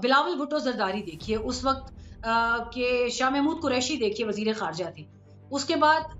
बिलावल भुट्टो जरदारी देखिए, उस वक्त के शाह महमूद कुरैशी देखिए वजीर खारजा थे। उसके बाद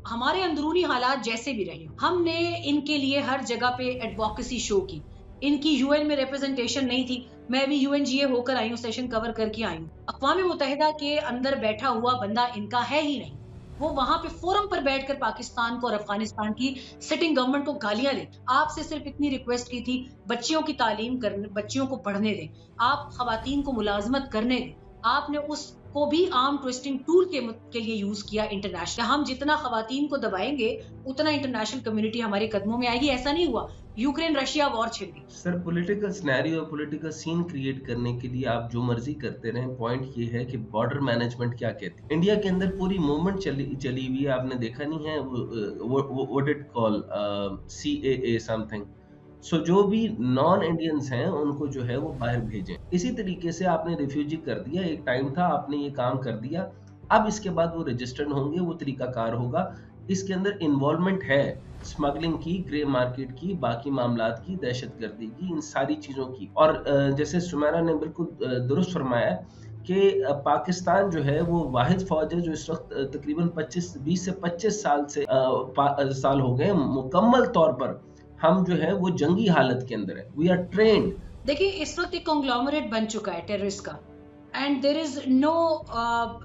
हमारे अंदरूनी हालात जैसे भी रहे, हमने इनके लिए हर जगह पे एडवोकेसी शो की। इनकी यूएन में रिप्रेजेंटेशन नहीं थी। मैं भी यूएनजीए होकर आई हूँ, सेशन कवर करके आई हूँ। अक़वाम मुत्तहिदा के अंदर बैठा हुआ बंदा इनका है ही नहीं। वो वहां पे फोरम पर बैठकर पाकिस्तान को और अफगानिस्तान की सिटिंग गवर्नमेंट को गालियां देते। आपसे सिर्फ इतनी रिक्वेस्ट की थी, बच्चियों की तालीम करने, बच्चियों को पढ़ने दें, आप खवातीन को मुलाजमत करने दें। आपने उसको भी आर्म ट्विस्टिंग टूल के लिए यूज किया इंटरनेशनल। हम जितना खवातीन को दबाएंगे उतना इंटरनेशनल कम्युनिटी हमारे कदमों में आएगी। ऐसा नहीं हुआ, यूक्रेन रशिया वॉर छिड़ गई। सर, पॉलिटिकल सिनेरियो और पॉलिटिकल सीन क्रिएट करने के लिए आप जो मर्जी करते रहें, पॉइंट ये है कि बॉर्डर मैनेजमेंट क्या कहती है। इंडिया के अंदर पूरी मूवमेंट चली चली हुई है, आपने देखा नहीं है? What it call CAA something. So जो भी नॉन इंडियंस हैं उनको जो है वो बाहर भेजें। इसी तरीके से आपने रिफ्यूजी कर दिया, एक टाइम था आपने ये काम कर दिया। अब इसके बाद वो रजिस्टर्ड होंगे, वो तरीकाकार होगा। इसके अंदर इन्वॉल्वमेंट है स्मगलिंग की, ग्रे मार्केट की, बाकी मामलात की, दहशतगर्दी की, इन सारी चीज़ों की। और जैसे सुमेरा ने बिल्कुल दुरुस्त फरमाया कि पाकिस्तान जो है वो वाहिद फ़ौज है जो इस वक़्त तकरीबन 20 से 25 साल से साल हो गए मुकम्मल तौर पर हम जो है वो जंगी हालत के अंदर है। We are trained. देखिए, इस वक्त एक कॉन्ग्लोमरेट बन चुका है टेररिस्ट का, and there is no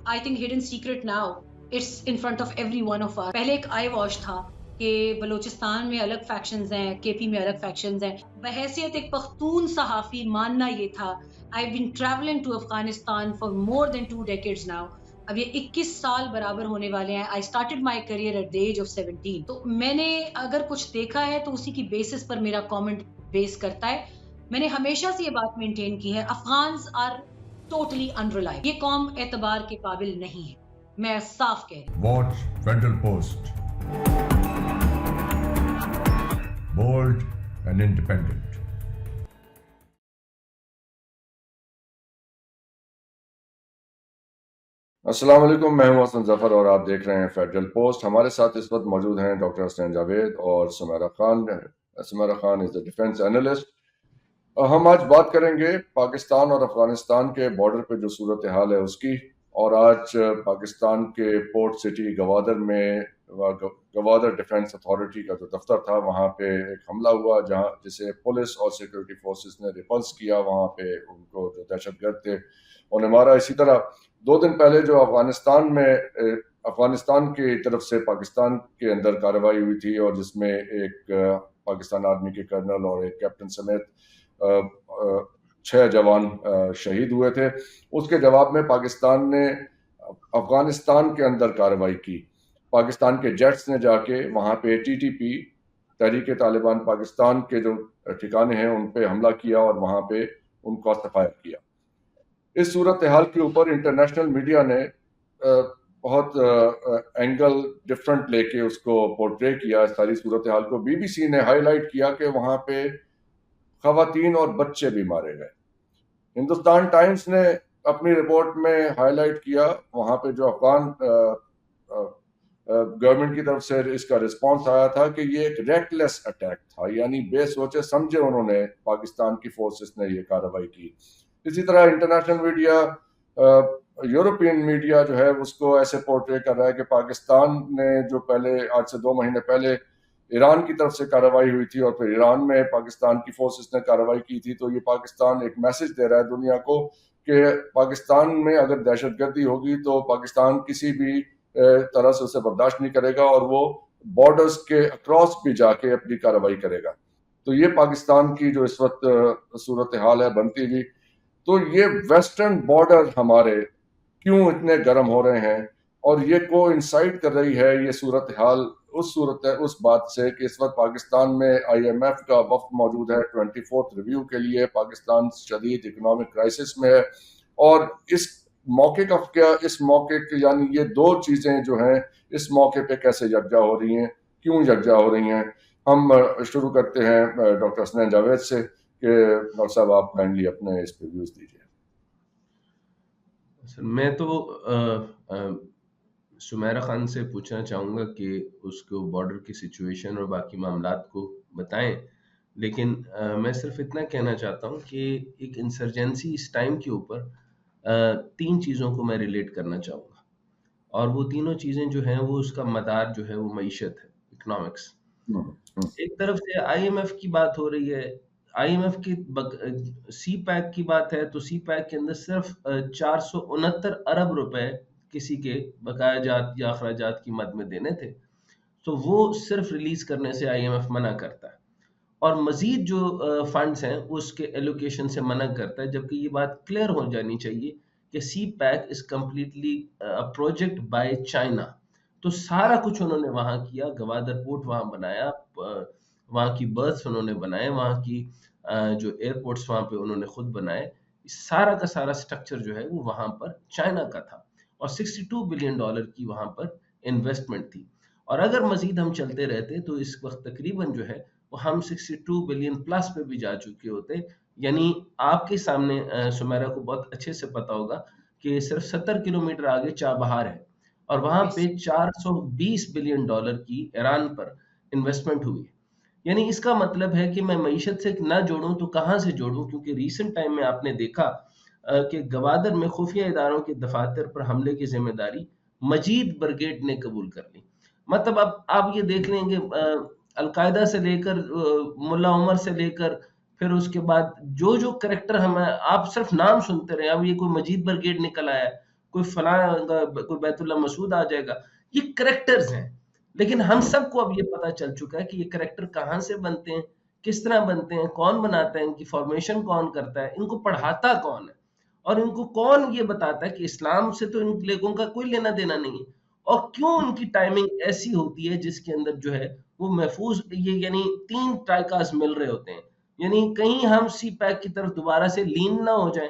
I think hidden secret now, it's in front of every one of us. पहले एक आई वॉश था कि बलूचिस्तान में अलग फैक्शंस हैं, केपी में अलग फैक्शंस हैं। बहैसियत एक पख्तून सहाफी मानना ये था, I been travelling to Afghanistan for more than 2 decades now. अब ये 21 साल बराबर होने वाले हैं। I started my career at the age of 17। तो मैंने अगर कुछ देखा है तो उसी की बेसिस पर मेरा कमेंट बेस करता है। मैंने हमेशा से ये बात मेंटेन की है, अफगान्स आर टोटली अनरिलायबल। ये कौम एतबार के काबिल नहीं है, मैं साफ कह रही हूँ। Watch Federal Post. Bold and independent. अस्सलाम वालेकुम, मैं हूं हसन जफर और आप देख रहे हैं फेडरल पोस्ट। हमारे साथ इस वक्त मौजूद हैं डॉक्टर हसनैन जावेद और Sumera Khan. Sumera Khan is the defence analyst. हम आज बात करेंगे पाकिस्तान और अफगानिस्तान के बॉर्डर पे जो सूरत हाल है उसकी। और आज पाकिस्तान के पोर्ट सिटी गवादर में गवादर डिफेंस अथॉरिटी का जो दफ्तर था वहाँ पे एक हमला हुआ, जहाँ जिसे पुलिस और सिक्योरिटी फोर्सेस ने रिपल्स किया। वहाँ पे उनको जो दहशतगर्द थे उन्हें मारा। इसी तरह 2 दिन पहले जो अफगानिस्तान की तरफ से पाकिस्तान के अंदर कार्रवाई हुई थी और जिसमें एक पाकिस्तान आर्मी के कर्नल और एक कैप्टन समेत 6 जवान शहीद हुए थे, उसके जवाब में पाकिस्तान ने अफगानिस्तान के अंदर कार्रवाई की। पाकिस्तान के जेट्स ने जाके वहाँ पे टीटीपी तहरीक तालिबान पाकिस्तान के जो ठिकाने हैं उन पे हमला किया और वहाँ पे उनका सफाया किया। इस सूरत हाल के ऊपर इंटरनेशनल मीडिया ने बहुत एंगल डिफरेंट लेके उसको पोर्ट्रे किया, सारी सूरत हाल को। बीबीसी ने हाईलाइट किया कि वहाँ पे खवातीन और बच्चे भी मारे गए। हिंदुस्तान टाइम्स ने अपनी रिपोर्ट में हाईलाइट किया वहाँ पे जो अफगान गवर्नमेंट की तरफ से इसका रिस्पांस आया था कि ये एक रेकलेस अटैक था, यानी बेसोचे समझे उन्होंने पाकिस्तान की फोर्सेस ने ये कार्रवाई की। इसी तरह इंटरनेशनल मीडिया, यूरोपियन मीडिया जो है उसको ऐसे पोर्ट्रे कर रहा है कि पाकिस्तान ने जो पहले आज से 2 महीने पहले ईरान की तरफ से कार्रवाई हुई थी और फिर ईरान में पाकिस्तान की फोर्सेस ने कार्रवाई की थी, तो ये पाकिस्तान एक मैसेज दे रहा है दुनिया को कि पाकिस्तान में अगर दहशतगर्दी होगी तो पाकिस्तान किसी भी तरह से उसे बर्दाश्त नहीं करेगा और वो बॉर्डर्स के अक्रॉस भी जाके अपनी कार्रवाई करेगा। तो ये पाकिस्तान की जो इस वक्त सूरत हाल है बनती हुई। तो ये वेस्टर्न बॉर्डर हमारे क्यों इतने गर्म हो रहे हैं और ये कोइंसाइड कर रही है ये सूरत हाल उस बात से कि इस वक्त पाकिस्तान में IMF का वफ्द मौजूद है 24th रिव्यू के लिए। पाकिस्तान शदीद इकोनॉमिक क्राइसिस में है और इस मौके का क्या, इस मौके के यानी ये 2 चीज़ें जो हैं इस मौके पे कैसे यकजा हो रही हैं, क्यों यकजा हो रही हैं। हम शुरू करते हैं डॉक्टर हसनैन जावेद से कि डॉक्टर साहब आप काइंडली अपने इस पे व्यूज दीजिए। सर, मैं तो सुमेरा खान से पूछना चाहूँगा कि उसको बॉर्डर की सिचुएशन और बाकी मामलात को बताएं। लेकिन मैं सिर्फ इतना कहना चाहता हूँ कि एक इंसर्जेंसी इस टाइम के ऊपर 3 चीज़ों को मैं रिलेट करना चाहूँगा, और वो तीनों चीज़ें जो हैं वो उसका मदार जो है वो मईशत है, इकोनॉमिक्स। एक तरफ से आईएमएफ की बात हो रही है, आईएमएफ की सी पैक की बात है, तो सी पैक के अंदर सिर्फ 469 अरब रुपए किसी के बकाया जात या अखराजात की मद में देने थे, तो वो सिर्फ रिलीज करने से आईएमएफ मना करता है, और मजीद जो फंड्स हैं उसके एलोकेशन से मना करता है, जबकि ये बात क्लियर हो जानी चाहिए कि CPEC is completely project by China. तो सारा कुछ उन्होंने वहां किया, गवादर पोर्ट वहां बनाया, वहां की बर्थ्स उन्होंने बनाए, वहां की जो एयरपोर्ट्स वहां पे उन्होंने खुद बनाए, सारा का सारा स्ट्रक्चर जो है वो वहां पर चाइना का था, और $62 बिलियन की वहां पर इन्वेस्टमेंट थी। और अगर मजीद हम चलते रहते तो इस वक्त तकरीबन जो है वो हम 62 बिलियन प्लस पे भी जा चुके होते। यानी आपके सामने सुमेरा को बहुत अच्छे से पता होगा कि सिर्फ 70 किलोमीटर आगे चाबहार है, और वहां पे $420 बिलियन की ईरान पर इन्वेस्टमेंट हुई है। यानी इसका मतलब है कि मैं मईशत से ना जोड़ूं तो कहां से जोड़ूं, क्योंकि रीसेंट टाइम में आपने देखा कि गवादर में खुफिया इदारों के दफातर पर हमले की जिम्मेदारी मजीद ब्रिगेड ने कबूल कर ली। मतलब अब आप ये देख लेंगे अलकायदा से लेकर मुल्ला उमर से लेकर फिर उसके बाद जो जो करेक्टर हम आप सिर्फ नाम सुनते रहे, अब ये कोई मजीद ब्रिगेड निकल आया, कोई फला, कोई बैतुल्ला मसूद आ जाएगा, ये करेक्टर्स हैं। लेकिन हम सबको अब ये पता चल चुका है कि ये करेक्टर कहाँ से बनते हैं, किस तरह बनते हैं, कौन बनाता है, इनकी फॉर्मेशन कौन करता है, इनको पढ़ाता कौन है, और इनको कौन ये बताता है कि इस्लाम से तो इन लोगों का कोई लेना देना नहीं है, और क्यों उनकी टाइमिंग ऐसी होती है जिसके अंदर जो है वो महफूज ये यानी 3 ट्राइकास मिल रहे होते हैं, यानी कहीं हम सी पैक की तरफ दोबारा से लीन ना हो जाएं।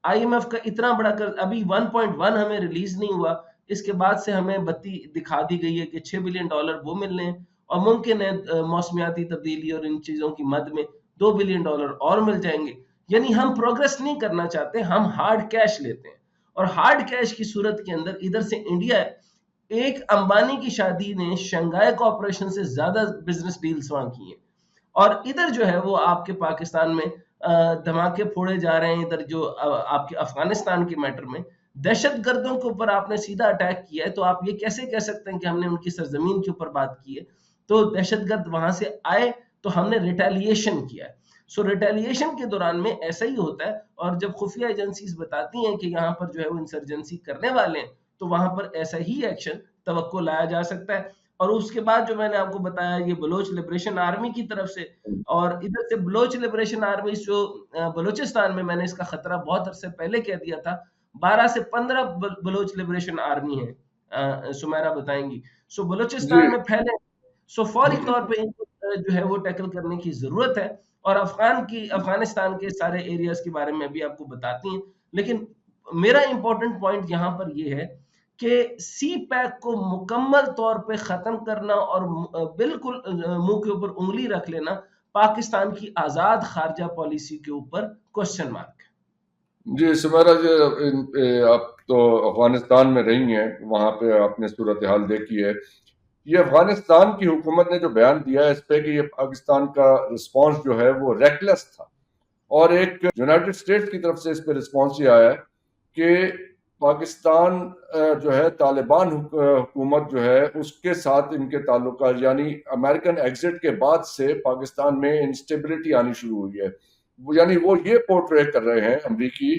आईएमएफ का इतना बड़ा कर्ज अभी 1.1 हमें रिलीज नहीं हुआ, इसके बाद से हमें बत्ती दिखा दी गई है कि $6 बिलियन वो मिलने हैं, और मुमकिन है मौसमियाती तब्दीली और इन चीजों की मद में $2 बिलियन और मिल जाएंगे। यानी हम प्रोग्रेस नहीं करना चाहते, हम हार्ड कैश लेते हैं, और हार्ड कैश की सूरत के अंदर इधर से इंडिया एक अंबानी की शादी ने शंघाई कॉर्पोरेशन से ज्यादा बिजनेस डील्स वहां की हैं, और इधर जो है वो आपके पाकिस्तान में धमाके फोड़े जा रहे हैं। इधर जो आपके अफगानिस्तान के मैटर में दहशतगर्दों के ऊपर आपने सीधा अटैक किया है, तो आप ये कैसे कह सकते हैं कि हमने उनकी सरजमीन के ऊपर बात की है? तो दहशतगर्द वहां से आए तो हमने रिटेलिएशन किया है। सो रिटेलिएशन के दौरान में ऐसा ही होता है, और जब खुफिया एजेंसीज बताती हैं कि यहाँ पर जो है वो इंसर्जेंसी करने वाले हैं, तो वहां पर ऐसा ही एक्शन तवक्को लाया जा सकता है। और उसके बाद जो मैंने आपको बताया ये बलोच लिबरेशन आर्मी की तरफ से, और इधर से बलोच लिबरेशन आर्मी जो बलोचिस्तान में, मैंने इसका खतरा बहुत अरसे पहले कह दिया था, 12 से 15 बलोच लिबरेशन आर्मी है, सुमेरा बताएंगी। सो बलोचिस्तान में फैले, सो फौरी तौर पे इनको जो है वो टैकल करने की जरूरत है, और अफगानिस्तान के सारे एरियाज के बारे में भी आपको बताती हैं। लेकिन मेरा इंपॉर्टेंट पॉइंट यहाँ पर ये है कि सी पैक को मुकम्मल तौर पे खत्म करना और बिल्कुल मुंह के ऊपर उंगली रख लेना पाकिस्तान की आजाद खारजा पॉलिसी के ऊपर क्वेश्चन मार्क है। जी सुमेरा जी, आप तो अफगानिस्तान में रही हैं, वहां पे आपने सूरत हाल देखी है। ये अफगानिस्तान की हुकूमत ने जो बयान दिया है इस पे कि ये पाकिस्तान का रिस्पांस जो है वो रेकलेस था, और एक यूनाइटेड स्टेट्स की तरफ से इस पे रिस्पांस ये आया है कि पाकिस्तान जो है तालिबान हुकूमत जो है उसके साथ इनके ताल्लुकात, यानी अमेरिकन एग्जिट के बाद से पाकिस्तान में इंस्टेबिलिटी आनी शुरू हुई है। यानी वो ये पोर्ट्रे कर रहे हैं अमरीकी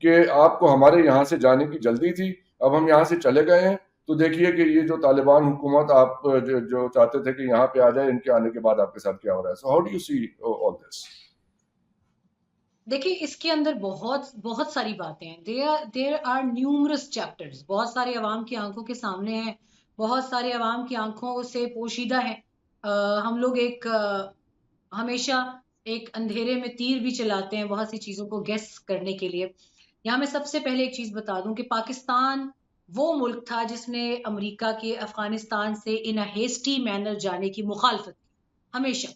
कि आपको हमारे यहाँ से जाने की जल्दी थी, अब हम यहाँ से चले गए हैं, तो देखिए कि ये जो तालिबान हुकूमत आप जो चाहते थे कि यहाँ पे आ जाए, इनके आने के बाद आपके साथ क्या हो रहा है। So how do you see all this? देखिए, इसके अंदर बहुत बहुत सारी बातें हैं। देयर आर न्यूमरस चैप्टर्स, बहुत सारे अवाम की आंखों के सामने हैं, बहुत सारे अवाम की आंखों से पोशीदा है। हम लोग हमेशा एक अंधेरे में तीर भी चलाते हैं बहुत सी चीजों को गेस करने के लिए। यहाँ मैं सबसे पहले एक चीज बता दूं कि पाकिस्तान वो मुल्क था जिसने अमेरिका के अफगानिस्तान से इन अ हेस्टी मैनर जाने की मुखालफत की हमेशा,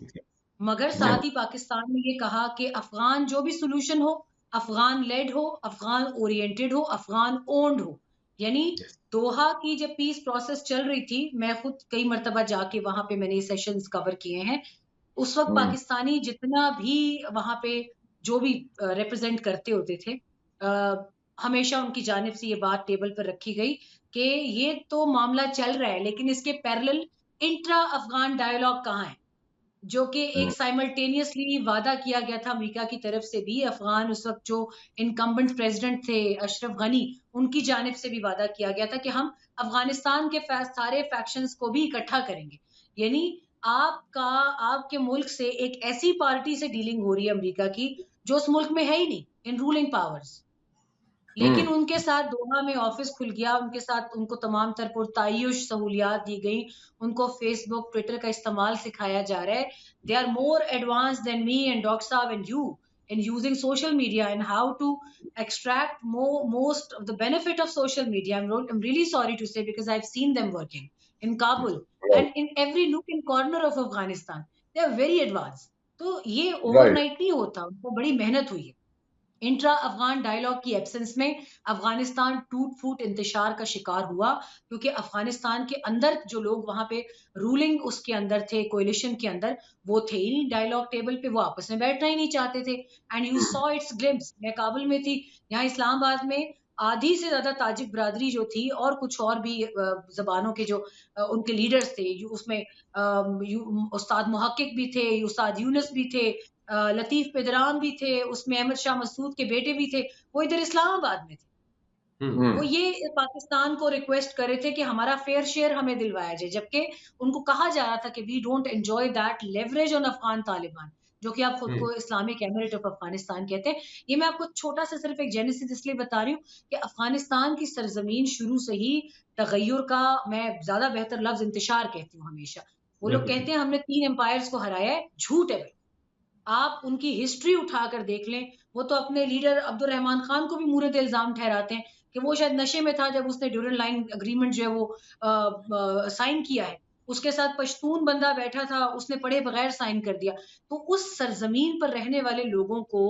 मगर साथ ही पाकिस्तान ने ये कहा कि अफगान जो भी सोल्यूशन हो, अफगान लेड हो, अफगान ओरिएंटेड हो, अफगान ओन्ड हो। यानी दोहा की जब पीस प्रोसेस चल रही थी, मैं खुद कई मरतबा जाके वहां पे मैंने सेशंस कवर किए हैं, उस वक्त हम्म, पाकिस्तानी जितना भी वहां पे जो भी रिप्रेजेंट करते होते थे, हमेशा उनकी जानिब से ये बात टेबल पर रखी गई कि ये तो मामला चल रहा है, लेकिन इसके पैरेलल इंट्रा अफगान डायलॉग कहाँ है, जो कि एक हम्म, साइमल्टेनियसली वादा किया गया था अमेरिका की तरफ से भी। अफगान उस वक्त जो इनकम्बेंट प्रेसिडेंट थे अशरफ गनी, उनकी जानिब से भी वादा किया गया था कि हम अफगानिस्तान के सारे फैक्शंस को भी इकट्ठा करेंगे। यानी आपका आपके मुल्क से एक ऐसी पार्टी से डीलिंग हो रही है अमेरिका की जो उस मुल्क में है ही नहीं इन रूलिंग पावर्स, लेकिन हम्म, उनके साथ दोहा में ऑफिस खुल गया, उनके साथ उनको तमाम तरह पुरतायुश सहूलियात दी गई, उनको फेसबुक ट्विटर का इस्तेमाल सिखाया जा रहा है। They are more advance than me and doctor साहब and you in using social media and how to extract most of the benefit of social media. I'm really sorry to say because I've seen them working in Kabul right, and in every nook and corner of Afghanistan. They are very advanced. तो ये right. Overnight नहीं होता, उनको बड़ी मेहनत हुई है। Intra Afghan dialogue की एब्सेंस में अफगानिस्तान टूट फूट इंतशार का शिकार हुआ, क्योंकि अफगानिस्तान के अंदर जो लोग वहां पे रूलिंग उसके अंदर थे, कोalition के अंदर, वो थे ही नहीं डायलॉग टेबल पे, वो आपस में बैठना ही नहीं चाहते थे। And you saw it's glimpse. मैं काबुल में थी, यहाँ इस्लामाबाद में आधी से ज्यादा ताजिक बरादरी जो थी और कुछ और भी जबानों के जो उनके लीडर्स थे, उसमें उस्ताद मुहक्किक भी थे, उस्ताद यूनुस भी थे, लतीफ पेदराम भी थे, उसमें अहमद शाह मसूद के बेटे भी थे, वो इधर इस्लामाबाद में थे। वो ये पाकिस्तान को रिक्वेस्ट कर रहे थे कि हमारा फेयर शेयर हमें दिलवाया जाए, जबकि उनको कहा जा रहा था कि we don't enjoy that leverage on Afghan Taliban, जो कि आप खुद को इस्लामिक एमिरेट ऑफ अफगानिस्तान कहते हैं। ये मैं आपको छोटा सा सिर्फ एक जेनेसिस इसलिए बता रही हूँ कि अफगानिस्तान की सरजमीन शुरू से ही तगय्युर का, मैं ज्यादा बेहतर लफ्ज इंतशार कहती हूँ हमेशा। वो लोग कहते हैं हमने 3 एम्पायर्स को हराया है, झूठ है भाई। आप उनकी हिस्ट्री उठाकर देख लें, वो तो अपने लीडर अब्दुल रहमान खान को भी मुरद इल्जाम ठहराते हैं कि वो शायद नशे में था जब उसने ड्यूरन लाइन अग्रीमेंट जो है वो साइन किया है, उसके साथ पश्तून बंदा बैठा था, उसने पढ़े बगैर साइन कर दिया। तो उस सरजमीन पर रहने वाले लोगों को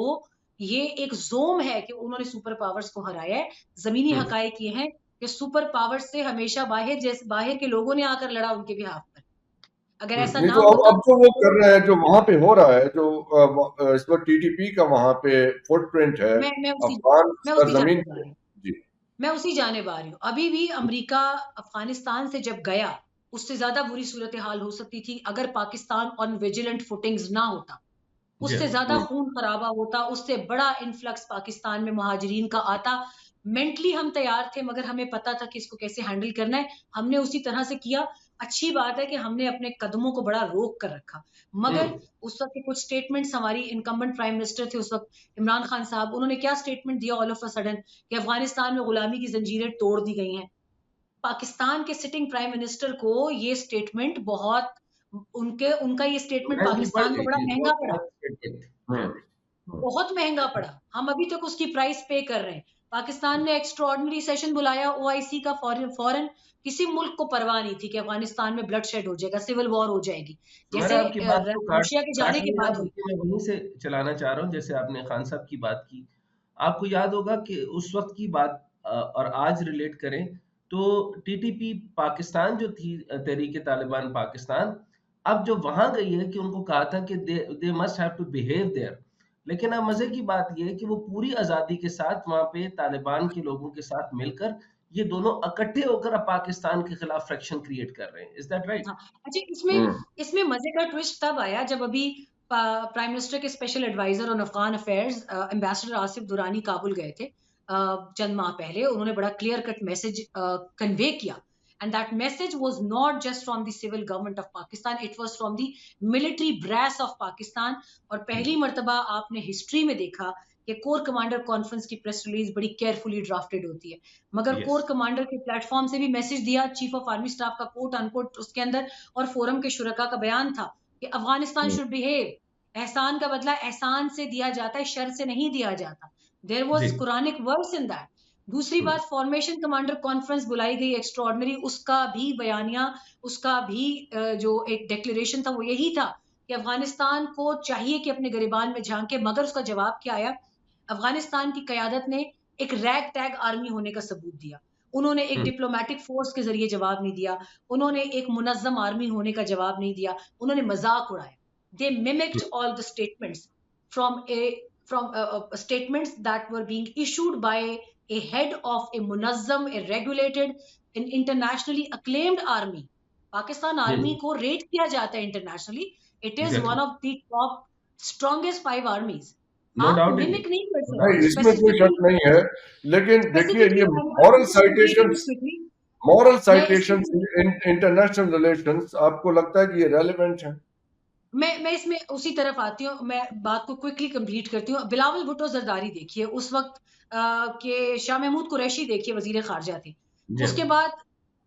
ये एक जोम है कि उन्होंने सुपर पावर्स को हराया है। जमीनी हकायक ये हैं कि सुपर पावर्स से हमेशा बाहर के लोगों ने आकर लड़ा उनके बिहाफ पर। अगर ऐसा नहीं ना तो होता अब तो वो कर रहे हैं जो वहां पे हो रहा है, जो इस पर टीटीपी का वहां पे फुटप्रिंट है मैं उसी अफगान मैं उसी सरजमीन जाने जा पे। रही हूँ। जी। मैं उसी जाने आ रही हूँ। अभी भी अमेरिका अफगानिस्तान से जब गया, उससे ज्यादा बुरी सूरत हाल हो सकती थी अगर पाकिस्तान ऑन विजिलेंट फुटिंग्स ना होता। उससे ज्यादा खून खराबा होता, उससे बड़ा इन्फ्लक्स पाकिस्तान में मुहाजिरीन का आता। मेंटली हम तैयार थे, मगर हमें पता था कि इसको कैसे हैंडल करना है। हमने उसी तरह से किया। अच्छी बात है कि हमने अपने कदमों को बड़ा रोक कर रखा। मगर उस वक्त के कुछ स्टेटमेंट्स, हमारी इनकम्बेंट प्राइम मिनिस्टर थे उस वक्त इमरान खान साहब, उन्होंने क्या स्टेटमेंट दिया ऑल ऑफ अ सडन कि अफगानिस्तान में गुलामी की जंजीरें तोड़ दी गई हैं। पाकिस्तान के सिटिंग प्राइम मिनिस्टर को ये स्टेटमेंट बहुत उनका ये स्टेटमेंट पाकिस्तान को बड़ा महंगा पड़ा। बहुत महंगा पड़ा। हम अभी तक उसकी प्राइस पे कर रहे हैं। पाकिस्तान ने एक्स्ट्राऑर्डिनरी सेशन बुलाया ओआईसी का, फॉरन किसी मुल्क को परवाह नहीं थी कि अफगानिस्तान में ब्लड शेड हो जाएगा, सिविल वॉर हो जाएगी, जैसे आपकी बात को रशिया के जाने के बाद हुई। मैं वहीं से चलाना चाह रहा हूँ, जैसे आपने खान साहब की बात की। आपको याद होगा कि उस वक्त की बात और आज रिलेट करें तो टीटीपी पाकिस्तान जो थी, तहरीक तालिबान पाकिस्तान, अब जो वहां गई है कि उनको कहा था कि they must have to behave there. लेकिन अब मजे की बात यह है कि वो पूरी आजादी के साथ वहां पे तालिबान के लोगों के साथ मिलकर ये दोनों इकट्ठे होकर अब पाकिस्तान के खिलाफ फ्रैक्शन क्रिएट कर रहे हैं। Is that right? हाँ, अच्छा, इसमें मजे का ट्विस्ट तब आया जब अभी प्राइम मिनिस्टर के special adviser on Afghan affairs ambassador Asif Durrani Kabul गए थे चंद माह पहले। उन्होंने बड़ा क्लियर कट मैसेज कन्वे किया, and that message was not just from the civil government of Pakistan, it was from the military brass of Pakistan. और पहली मर्तबा आपने हिस्ट्री में देखा कि कोर कमांडर कॉन्फ्रेंस की प्रेस रिलीज बड़ी केयरफुली ड्राफ्टेड होती है, मगर कोर कमांडर के प्लेटफॉर्म से भी मैसेज दिया, चीफ ऑफ आर्मी स्टाफ का कोट अनकोट उसके अंदर, और फोरम के शुरका का बयान था कि अफगानिस्तान शुड बिहेव। एहसान का बदला एहसान से दिया जाता है, शर से नहीं दिया जाता। There was Quranic verse in that. दूसरी बात, फॉर्मेशन कमांडर कॉन्फ्रेंस बुलाई गई एक्स्ट्राऑर्डिनरी, उसका भी बयानिया, उसका भी जो एक डिक्लेरेशन था वो यही था कि अफगानिस्तान को चाहिए कि अपने गिरबान में झांके। मगर उसका जवाब क्या आया? अफगानिस्तान की कयादत ने एक रैग टैग आर्मी होने का सबूत दिया। उन्होंने एक डिप्लोमेटिक फोर्स के जरिए जवाब नहीं दिया, उन्होंने एक मुनज़्ज़म आर्मी होने का जवाब नहीं दिया, उन्होंने मजाक उड़ाया। they mimicked all the statements from statements that were being issued by a head of a munazzam, a regulated, an internationally acclaimed army. Pakistan army जी, को रेट किया जाता है internationally. It is exactly, one of the top strongest 5 armies. No आप doubt in mimic नहीं कर नहीं, सकते इसमें कोई शक स्पेसिफिकली. नहीं है, लेकिन देखिए ये मॉरल मैं इसमें साइटेशंस इंटरनेशनल रिलेशंस आपको लगता है कि ये रेलेवेंट है? मैं इसमें उसी तरफ आती हूँ. मैं बात को क्विकली कंप्लीट करती हूँ. बिलावल भुट्टो जरदारी देखिए, उस वक्त के शाह महमूद कुरैशी देखिए वजीर खारजा थे. जी, उसके बाद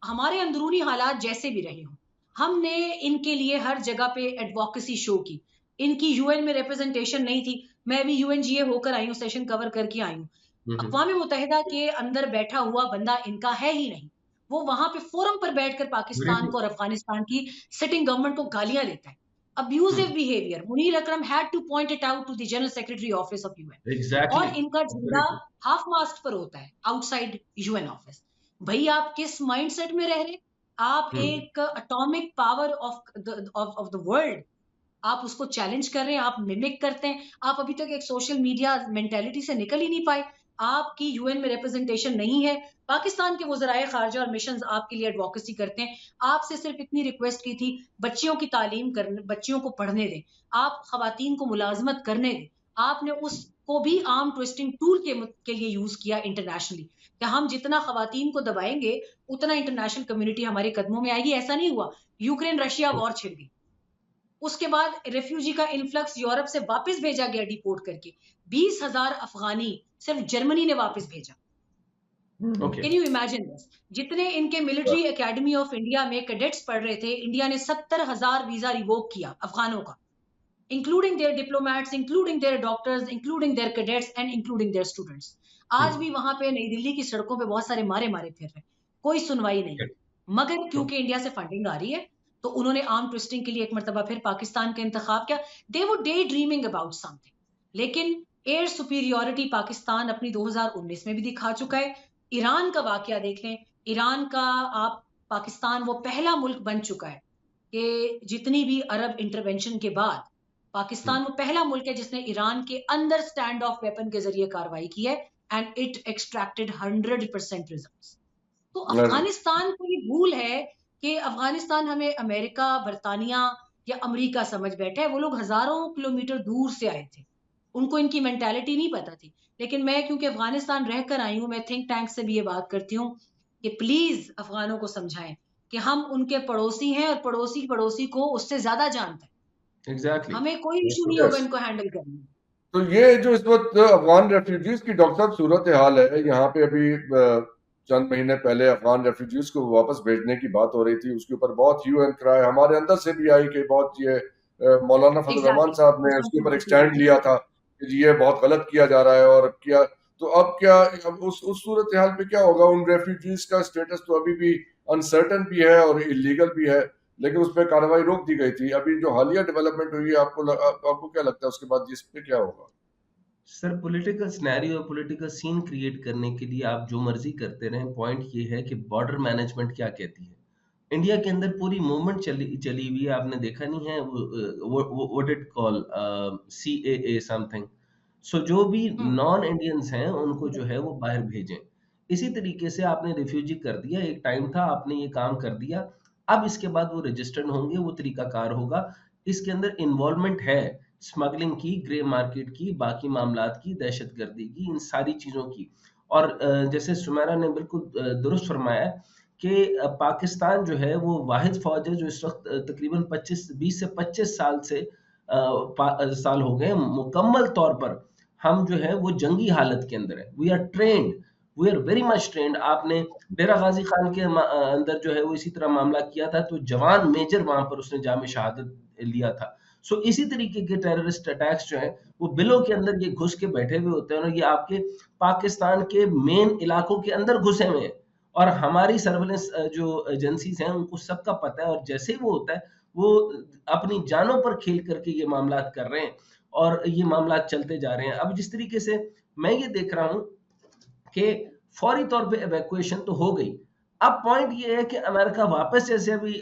हमारे अंदरूनी हालात जैसे भी रहे हों, हमने इनके लिए हर जगह पे एडवोकेसी शो की. इनकी यूएन में रिप्रेजेंटेशन नहीं थी. मैं भी यूएनजीए होकर आई हूँ, सेशन कवर करके आई हूँ. अक़वाम मुत्तहिदा के अंदर बैठा हुआ बंदा इनका है ही नहीं. वो वहां पे फोरम पर बैठकर पाकिस्तान को और अफगानिस्तान की सिटिंग गवर्नमेंट को गालियां देता है. Abusive behavior. Munir Akram had to point it out to the General Secretary Office of UN. Exactly, और इनका झंडा हाफ मास्ट पर होता है आउटसाइड यूएन ऑफिस. भाई आप किस माइंडसेट में रह रहे? आप एक atomic power of the world, आप उसको चैलेंज कर रहे हैं, आप मिमिक करते हैं. आप अभी तक एक सोशल मीडिया मेंटेलिटी से निकल ही नहीं पाए. आपकी यूएन में रिप्रेजेंटेशन नहीं है. पाकिस्तान के वज़राए खारजा और मिशंस आपके लिए एडवोकेसी करते हैं. आपसे सिर्फ इतनी रिक्वेस्ट की थी, बच्चियों की तालीम करने, बच्चियों को पढ़ने दें, आप खवातीन को मुलाजमत करने दें. आपने उसको भी आर्म ट्विस्टिंग टूल के लिए यूज किया इंटरनेशनली, कि हम जितना खवातीन को दबाएंगे उतना इंटरनेशनल कम्युनिटी हमारे कदमों में आएगी. ऐसा नहीं हुआ. यूक्रेन रशिया वॉर छिड़ गई. उसके बाद रेफ्यूजी का इन्फ्लक्स यूरोप से वापस भेजा गया डिपोर्ट करके. 20,000 अफगानी सिर्फ जर्मनी ने वापस भेजा. Okay, can you imagine this? जितने इनके मिलिट्री एकेडमी ऑफ इंडिया में कैडेट्स पढ़ रहे थे, इंडिया ने 70,000 वीजा रिवोक किया अफगानों का, including there diplomats, including there doctors, including there cadets and including there students. आज भी वहां पे नई दिल्ली की सड़कों पे बहुत सारे मारे मारे फिर रहे, कोई सुनवाई नहीं. मगर क्योंकि इंडिया से फंडिंग आ रही है, तो उन्होंने आर्म ट्विस्टिंग के लिए एक मरतबा फिर पाकिस्तान का इंतखाब किया. दे वर डे ड्रीमिंग अबाउट समथिंग. लेकिन एयर सुपीरियोरिटी पाकिस्तान अपनी 2019 में भी दिखा चुका है. ईरान का वाकया देख लें. ईरान का आप पाकिस्तान वो पहला मुल्क बन चुका है कि जितनी भी अरब इंटरवेंशन के बाद पाकिस्तान वो पहला मुल्क है जिसने ईरान के अंदर स्टैंड ऑफ वेपन के जरिए कार्रवाई की है, एंड इट एक्सट्रैक्टेड 100% रिजल्ट्स. तो अफगानिस्तान को ये भूल है कि अफगानिस्तान हमें अमेरिका, बरतानिया या अमेरिका समझ बैठे है. वो लोग हजारों किलोमीटर दूर से आए थे, उनको इनकी मेंटालिटी नहीं पता थी. लेकिन मैं क्योंकि अफगानिस्तान रहकर आई हूं, मैं थिंक टैंक से भी ये बात करती हूँ कि प्लीज अफगानों को समझाएं कि हम उनके पड़ोसी हैं, और पड़ोसी को उससे ज्यादा जानता है. एग्जैक्टली, हमें कोई इशू नहीं होगा इनको हैंडल करने में. तो ये जो इस वक्त अफगान रेफ्यूजीज की डॉक्टर साहब सूरत हाल है, यहाँ पे अभी चंद महीने पहले अफगान रेफ्यूजीज को वापस भेजने की बात हो रही थी. उसके ऊपर बहुत ह्यू एंड क्राई हमारे अंदर से भी आई कि बहुत ये मौलाना फजल रहमान साहब ने उसके ऊपर एक स्टैंड लिया था कि ये बहुत गलत किया जा रहा है. और क्या तो अब क्या अब उस सूरत हाल पे क्या होगा? उन रेफ्यूजीज का स्टेटस तो अभी भी अनसर्टन भी है और इलीगल भी है, लेकिन उस पर कार्रवाई रोक दी गई थी. अभी जो हालिया डेवलपमेंट हुई है, आपको क्या लगता है उसके बाद इस पे क्या होगा? Sir political scenario, political scene create करने के लिए आप जो मर्जी करते रहें, पॉइंट ये है कि बॉर्डर मैनेजमेंट क्या कहती है. इंडिया के अंदर पूरी मूवमेंट चली हुई है, आपने देखा नहीं है? What it call CAA something. So जो भी नॉन इंडियंस हैं उनको जो है वो बाहर भेजें. इसी तरीके से आपने रिफ्यूजी कर दिया. एक टाइम था, आपने ये काम कर दिया. अब इसके बाद वो रजिस्टर्ड होंगे, वो तरीकाकार होगा. इसके अंदर इन्वॉल्वमेंट है स्मगलिंग की, ग्रे मार्केट की, बाकी मामलात की, दहशतगर्दी की, इन सारी चीज़ों की. और जैसे सुमेरा ने बिल्कुल दुरुस्त फरमाया कि पाकिस्तान जो है वो वाहिद फौज है जो इस वक्त तकरीबन 20 से 25 साल से साल हो गए मुकम्मल तौर पर हम जो है वो जंगी हालत के अंदर है. We are trained, we are very much trained. आपने डेरा गाजी खान के अंदर जो है वो इसी तरह मामला किया था, तो जवान मेजर वहां पर उसने जामे शहादत लिया था. सो इसी तरीके के टेररिस्ट अटैक्स जो है वो बिलों के अंदर ये घुस के बैठे हुए होते हैं, और ये आपके पाकिस्तान के मेन इलाकों के अंदर घुसे हुए हैं. और हमारी सर्वेलेंस जो एजेंसीज हैं उनको सबका पता है, और जैसे ही वो होता है वो अपनी जानों पर खेल करके ये मामला कर रहे हैं, और ये मामला चलते जा रहे हैं. अब जिस तरीके से मैं ये देख रहा हूं कि फौरी तौर पे एवैक्यूएशन तो हो गई. अब पॉइंट ये है कि अमेरिका वापस, जैसे अभी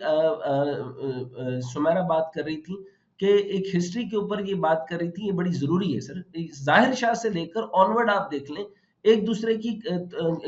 सुमेरा बात कर रही थी कि एक हिस्ट्री के ऊपर ये बात कर रही थी, ये बड़ी जरूरी है सर। जाहिर शाह से लेकर ऑनवर्ड आप देख लें, एक दूसरे की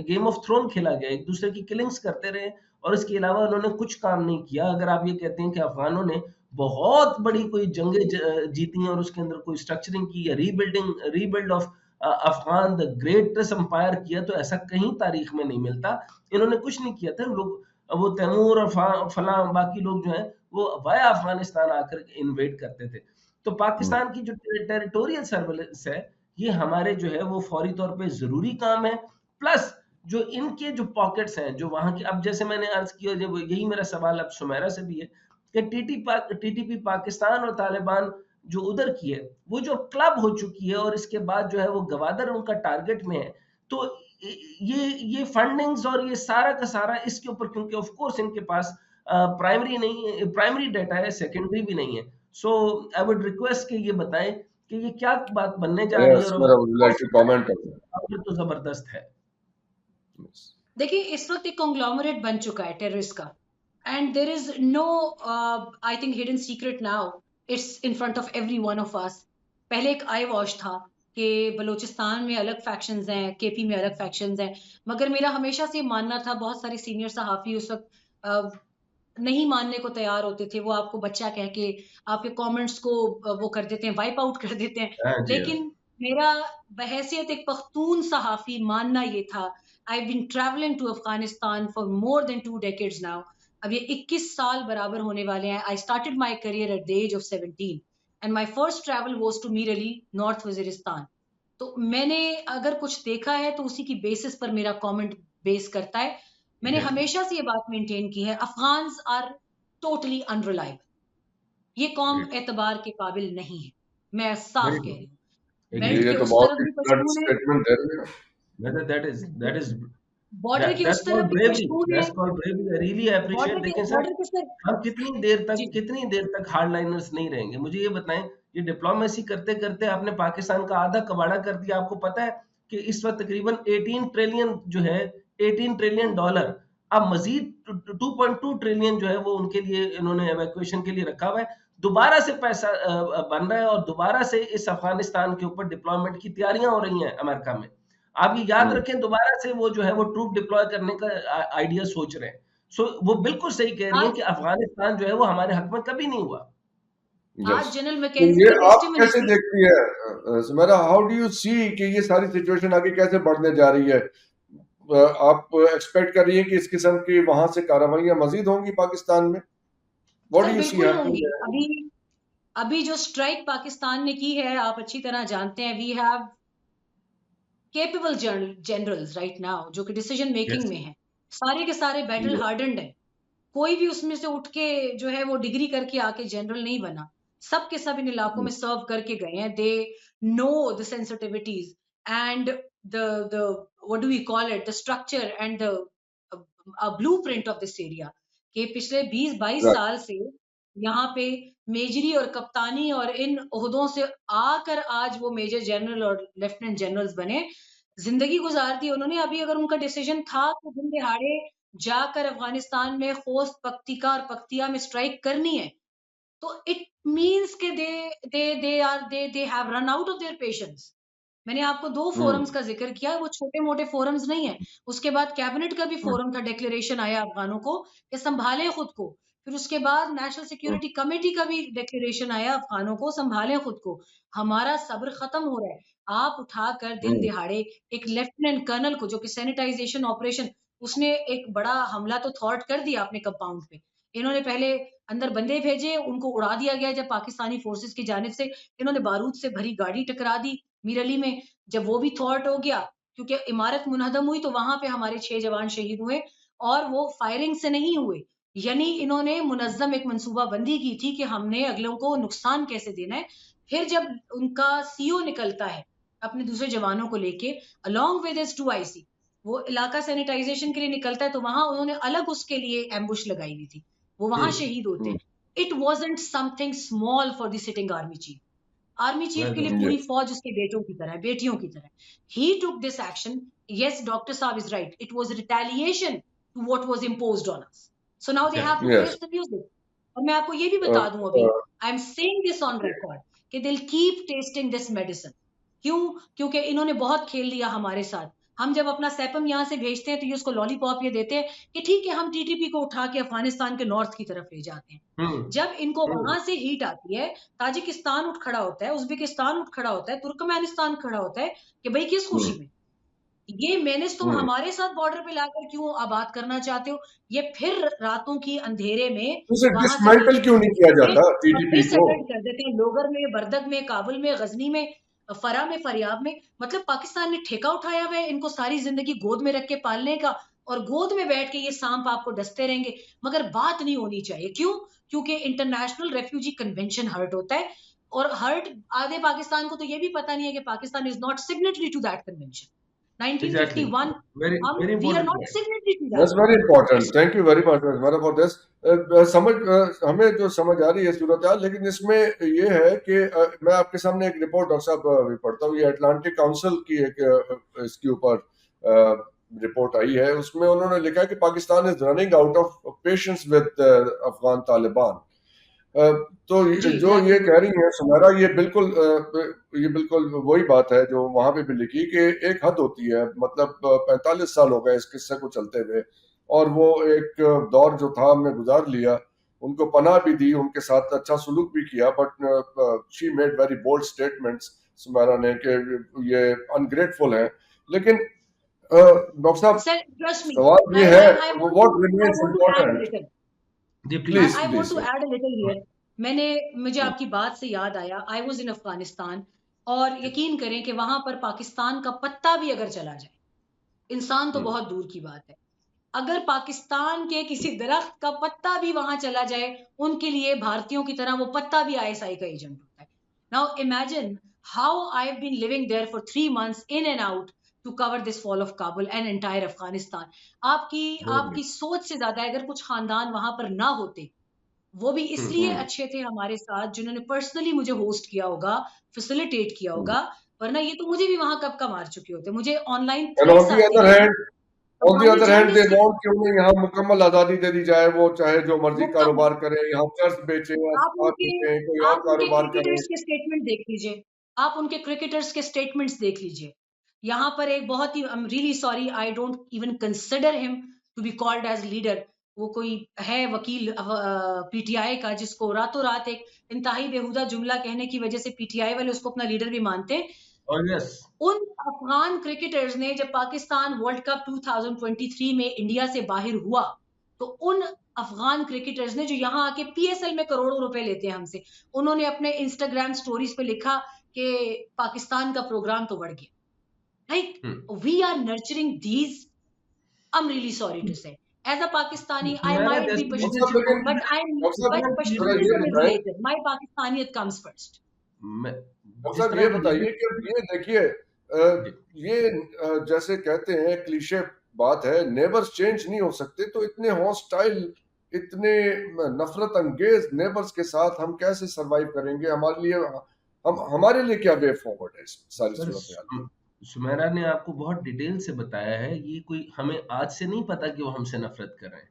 गेम ऑफ थ्रोन खेला गया, एक दूसरे की किलिंग्स करते रहे और इसके अलावा उन्होंने कुछ काम नहीं किया। अगर आप ये कहते हैं कि अफगानों ने बहुत बड़ी कोई जंगें जीती हैं और उसके अंदर कोई स्ट्रक्चरिंग की या rebuild of Afghan the greatest empire किया, तो ऐसा कहीं तारीख में नहीं मिलता। इन्होंने कुछ नहीं किया था। लोग वो तैमूर और फलां बाकी लोग जो हैं वो वाया अफगानिस्तान आकर इन्वेड करते थे। तो पाकिस्तान की जो टेरिटोरियल सर्विलेंस है, ये हमारे जो है वो फौरी तौर पे जरूरी काम है। प्लस जो इनके जो पॉकेट्स हैं, जो वहां के, अब जैसे मैंने अर्ज किया, जब यही मेरा सवाल अब सुमेरा से भी है कि टीटीपी पाकिस्तान और तालिबान जो उधर की है, वो जो क्लब हो चुकी है और इसके बाद जो है वो गवादर उनका टारगेट में है, तो ये फंडिंग्स और ये सारा का सारा इसके ऊपर, क्योंकि ऑफ कोर्स इनके पास प्राइमरी नहीं है, प्राइमरी डाटा है, सेकेंडरी भी नहीं है। सो आई वुड रिक्वेस्ट कि ये बताएं कि ये क्या बात बनने जा रही है और तो जबरदस्त है। देखिए, इस वक्त एक कॉन्ग्लोमरेट बन चुका है टेररिस्ट का, and there is no I think hidden secret now, it's in front of every one of us. पहले एक आई वॉश था कि बलूचिस्तान में अलग फैक्शंस हैं, केपी में अलग फैक्शंस हैं, मगर मेरा हमेशा से मानना था, बहुत सारे सीनियर सहाफ़ी उस वक्त नहीं मानने को तैयार होते थे, वो आपको बच्चा कह के आपके कमेंट्स को वो कर देते हैं, वाइप आउट कर देते हैं। लेकिन मेरा बहैसियत एक पख्तून सहाफ़ी मानना ये था, I've been traveling to Afghanistan for more than 2 decades now. अब ये 21 साल बराबर होने वाले हैं। I started my career at the age of 17 and my first travel was to Mir Ali, North Waziristan. तो मैंने अगर कुछ देखा है तो उसी की बेसिस पर मेरा कमेंट बेस करता है। मैंने हमेशा से ये बात मेंटेन की है, अफगान्स आर टोटली अनरिलायबल। ये कौम एतबार के काबिल नहीं है, मैं साफ कह रही हूँ। ये तो बहुत ही ब्लंट स्टेटमेंट है। That is बॉर्डर की उस तरफ भी पश्तून है। That's called bravery. I really appreciate. लेकिन सर हम कितनी देर तक हार्डलाइनर्स नहीं रहेंगे? मुझे ये बताएं, ये डिप्लोमेसी करते करते आपने पाकिस्तान का आधा कबाड़ा कर दिया। आपको पता है कि इस वक्त तकरीबन 18 ट्रिलियन जो है, $18 ट्रिलियन, अब मजीद 2.2 ट्रिलियन जो है वो उनके लिए इन्होंने एवैक्यूएशन के लिए रखा हुआ है। दोबारा से पैसा बन रहा है और दोबारा से इस अफगानिस्तान के ऊपर डिप्लॉयमेंट की तैयारियां हो रही हैं अमेरिका में। आप ये याद रखें, दोबारा से वो जो है वो ट्रूप डिप्लॉय करने का आइडिया सोच रहे हैं। सो वो बिल्कुल सही कह रही है कि अफगानिस्तान जो है वो हमारे हक में कभी नहीं हुआ। आज जनरल मैकेंजी ये आप कैसे देखती है Sumera, how do you see कि ये सारी सिचुएशन आगे कैसे बढ़ने जा रही है? आप एक्सपेक्ट कर रही है कि इस किस्म की वहां से कार्रवाइयां मजीद होंगी पाकिस्तान में? What do you C happening? अभी जो स्ट्राइक पाकिस्तान ने की है, आप अच्छी तरह जानते हैं, we have capable generals right now जो कि डिसीजन मेकिंग में है, सारे के सारे बैटल हार्डन्ड है। कोई भी उसमें से उठ के जो है वो डिग्री करके आके जनरल नहीं बना, सब के सब इन इलाकों में सर्व करके गए हैं। They know the sensitivities and the what do we call it, the structure and the blueprint of this area. के पिछले 20-22 साल से यहाँ पे मेजरी और कप्तानी और इन ओहदों से आकर आज वो मेजर जनरल और लेफ्टिनेंट जनरल्स बने, जिंदगी गुजार दी उन्होंने। अभी अगर उनका डिसीजन था तो दिन दिहाड़े जाकर अफगानिस्तान में खोस्त पख्तिका और पख्तिया में स्ट्राइक करनी है, तो इट मींस के they have run out of their patience. मैंने आपको 2 फोरम्स का जिक्र किया, वो छोटे मोटे फोरम्स नहीं है। उसके बाद कैबिनेट का भी फोरम था, डिक्लेरेशन आया अफगानों को कि संभालें खुद को। फिर उसके बाद नेशनल सिक्योरिटी कमेटी का भी डिक्लेरेशन आया, अफगानों को संभालें खुद को। हमारा सब्र खत्म हो रहा है। आप उठाकर दिन दिहाड़े एक लेफ्टिनेंट कर्नल को, जो कि सैनिटाइजेशन ऑपरेशन, उसने एक बड़ा हमला तो थॉट कर दिया अपने कंपाउंड पे। इन्होंने पहले अंदर बंदे भेजे, उनको उड़ा दिया गया जब पाकिस्तानी फोर्सेस की जानिब से। इन्होंने बारूद से भरी गाड़ी टकरा दी मीर अली में। जब वो भी थॉट हो गया, क्योंकि इमारत मुनहदम हुई, तो वहां पे हमारे 6 जवान शहीद हुए और वो फायरिंग से नहीं हुए। यानी इन्होंने मुनज़्ज़म एक मंसूबा बंदी की थी कि हमने अगलों को नुकसान कैसे देना है। फिर जब उनका सीओ निकलता है अपने दूसरे जवानों को लेके अलॉन्ग विद हिज 2IC, वो इलाका सैनिटाइजेशन के लिए निकलता है, तो वहां उन्होंने अलग उसके लिए एम्बुश लगाई हुई थी, वो वहां शहीद होते हैं। It wasn't something small for the sitting army chief. Army chief के लिए पूरी फौज उसके बेटों की तरह, बेटियों की तरह। He took this action. Yes, doctor साहब is right, it was retaliation to what was imposed on us. So now they have to face the music. और मैं आपको ये भी अ, बता दूं अभी, uh, I am saying this on record कि दिल कीप टेस्टिंग दिस मेडिसिन। क्यों? क्योंकि इन्होंने बहुत खेल लिया हमारे साथ। हम जब अपना सैपम यहाँ से भेजते हैं तो ये उसको लॉलीपॉप ये देते हैं कि ठीक है, हम टीटीपी को उठा के अफगानिस्तान के नॉर्थ की तरफ ले जाते हैं। हम्म जब इनको हम्म वहां से हीट आती है, ताजिकिस्तान उठ खड़ा होता है, उज्बेकिस्तान उठ खड़ा होता है, तुर्कमेनिस्तान खड़ा होता है कि भाई किस हम्म, खुशी में ये मेनेस तुम हम्म। हमारे साथ बॉर्डर पे लाकर क्यों आबाद करना चाहते हो? ये फिर रातों की अंधेरे में तो उसे वहां से डिसमेंटल क्यों नहीं किया टीटीपी जाता और फिर टीटीपी को? सेटल कर देते हैं लोगर में, बरदक में, काबुल में, गजनी में, फरा में, फरियाब में। मतलब पाकिस्तान ने ठेका उठाया हुआ है इनको सारी जिंदगी गोद में रख के पालने का, और गोद में बैठ के ये सांप आपको डसते रहेंगे। मगर बात नहीं होनी चाहिए। क्यों? क्योंकि इंटरनेशनल रेफ्यूजी कन्वेंशन हर्ट होता है, और हर्ट आधे पाकिस्तान को तो ये भी पता नहीं है कि Pakistan is not signatory to that convention exactly 1951। Very हम very we are important not point signatory to That's that. very important. It's Thank you very much, Asmara, for this. हमें जो समझ आ रही है सूरत हाल, लेकिन इसमें ये है कि मैं आपके सामने एक रिपोर्ट डॉक्टर साहब भी पढ़ता हूँ। ये अटलांटिक काउंसिल की एक इसके ऊपर रिपोर्ट आई है। उसमें उन्होंने लिखा है कि Pakistan is running out of patience with Afghan Taliban. तो जी जो ये एग्जैक्टली। कह रही है सुमेरा, ये बिल्कुल वही बात है जो वहां पे भी लिखी कि एक हद होती है। मतलब 45 साल हो गए इस किस्से को चलते हुए, और वो एक दौर जो था हमने गुजार लिया। उनको पनाह भी दी, उनके साथ अच्छा सलूक भी किया, but she made very bold statements Sumera ने कि ये अनग्रेटफुल है। लेकिन डॉक्टर साहब, सर ट्रस्ट मी, सवाल ये आई है, I what I remains want to add a important? Little, जी I please. Please I want please to add a little here. मुझे सर। आपकी बात से याद आया, आई वाज इन अफगानिस्तान, और यकीन करें कि वहां पर पाकिस्तान का पत्ता भी अगर चला जाए, इंसान तो बहुत दूर की बात है, अगर पाकिस्तान के किसी दरख्त का पत्ता भी वहां चला जाए, उनके लिए भारतीयों की तरह वो पत्ता भी आईएसआई का एजेंट होता है। Now imagine how I have been living there for 3 months in and out to cover this fall of Kabul and entire Afghanistan. आपकी आपकी सोच से ज्यादा अगर कुछ खानदान वहां पर ना होते, वो भी इसलिए हम्म, अच्छे थे हमारे साथ जिन्होंने पर्सनली मुझे होस्ट किया होगा, फैसिलिटेट किया होगा, वरना ये तो मुझे भी वहां कब का मार चुके होते। मुझे ऑनलाइन एंड थ्रेट्स आते हैं। On the Afghani other hand they journalist के, वांट कि उन्हें यहाँ मुकम्मल आजादी दे दी जाए। वो चाहे जो मर्जी मुकम्मल, कारोबार करें, यहाँ कर्ज बेचें या आप शराब उनके बेचें, कोई और आप उनके कारोबार करें। क्रिकेटर्स के स्टेटमेंट देख लीजिए, आप उनके क्रिकेटर्स के स्टेटमेंट्स देख लीजिए। यहाँ पर एक बहुत ही, I am really sorry, I don't even consider him to be called as leader. वो कोई है वकील पीटीआई का, जिसको रातों रात एक इंतहाई बेहुदा जुमला कहने की वजह से पीटीआई वाले उसको अपना लीडर भी मानते हैं। और यस उन अफगान क्रिकेटर्स ने जब पाकिस्तान वर्ल्ड कप 2023 में इंडिया से बाहर हुआ, तो उन अफगान क्रिकेटर्स ने जो यहाँ आके पीएसएल में करोड़ों रुपए लेते हैं हमसे, उन्होंने अपने इंस्टाग्राम स्टोरीज पे लिखा कि पाकिस्तान का प्रोग्राम तो बढ़ गया। Like we are nurturing these, I am really sorry to say, as a Pakistani I मेरा माइट बी जैसे डॉक्टर साहब, पश्तून, लेकिन but I am, doctor but साहब जरा ये पश्तूनिज्म इज बताएं, लेटर, माय पाकिस्तानियत कम्स फर्स्ट। मैं डॉक्टर जिस साहब तरह ये की बताइए लीडर कि ये देखिए, जी जैसे कहते हैं क्लीशे बात है, नेबर्स चेंज नहीं हो सकते, तो इतने हॉस्टाइल, इतने नफरत अंगेज नेबर्स के साथ हम कैसे सरवाइव करेंगे? हमारे लिए क्या वे फॉरवर्ड है इस सारी सर सूरत हाल में? सुमेरा ने आपको बहुत डिटेल से बताया है। ये कोई हमें आज से नहीं पता कि वो हमसे नफरत कर रहे हैं।